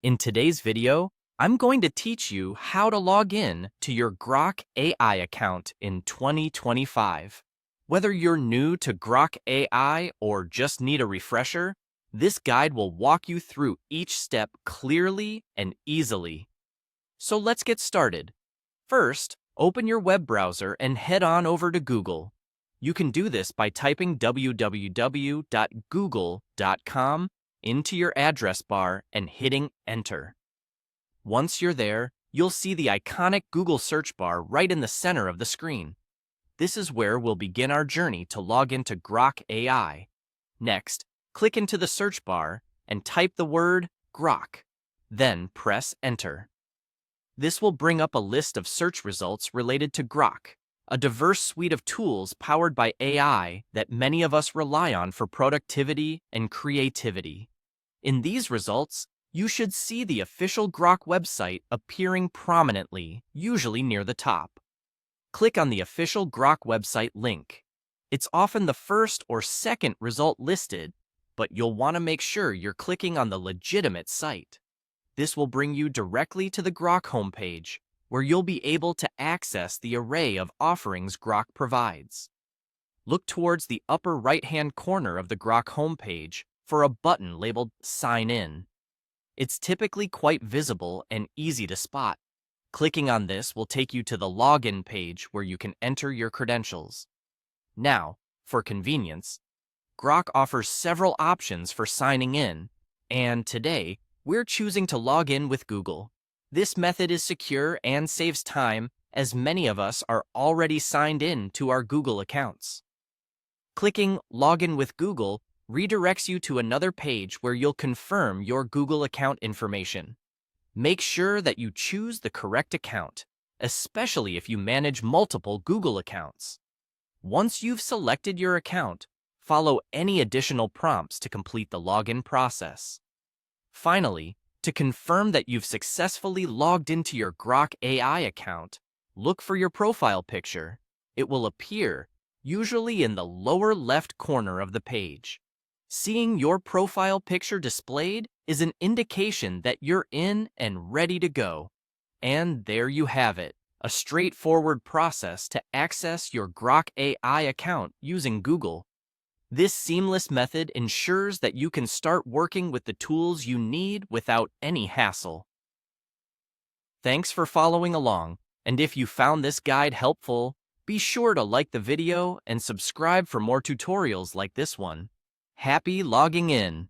In today's video, I'm going to teach you how to log in to your Grok AI account in 2025. Whether you're new to Grok AI or just need a refresher, this guide will walk you through each step clearly and easily. So let's get started. First, open your web browser and head on over to Google. You can do this by typing www.google.com into your address bar and hitting Enter. Once you're there, you'll see the iconic Google search bar right in the center of the screen. This is where we'll begin our journey to log into Grok AI. Next, click into the search bar and type the word Grok. Then press Enter. This will bring up a list of search results related to Grok, a diverse suite of tools powered by AI that many of us rely on for productivity and creativity. In these results, you should see the official Grok website appearing prominently, usually near the top. Click on the official Grok website link. It's often the first or second result listed, but you'll want to make sure you're clicking on the legitimate site. This will bring you directly to the Grok homepage, where you'll be able to access the array of offerings Grok provides. Look towards the upper right-hand corner of the Grok homepage for a button labeled Sign In. It's typically quite visible and easy to spot. Clicking on this will take you to the login page where you can enter your credentials. Now, for convenience, Grok offers several options for signing in, and today, we're choosing to log in with Google. This method is secure and saves time, as many of us are already signed in to our Google accounts. Clicking Login with Google redirects you to another page where you'll confirm your Google account information. Make sure that you choose the correct account, especially if you manage multiple Google accounts. Once you've selected your account, follow any additional prompts to complete the login process. Finally, to confirm that you've successfully logged into your Grok AI account, look for your profile picture. It will appear, usually in the lower left corner of the page. Seeing your profile picture displayed is an indication that you're in and ready to go. And there you have it, a straightforward process to access your Grok AI account using Google. This seamless method ensures that you can start working with the tools you need without any hassle. Thanks for following along, and if you found this guide helpful, be sure to like the video and subscribe for more tutorials like this one. Happy logging in!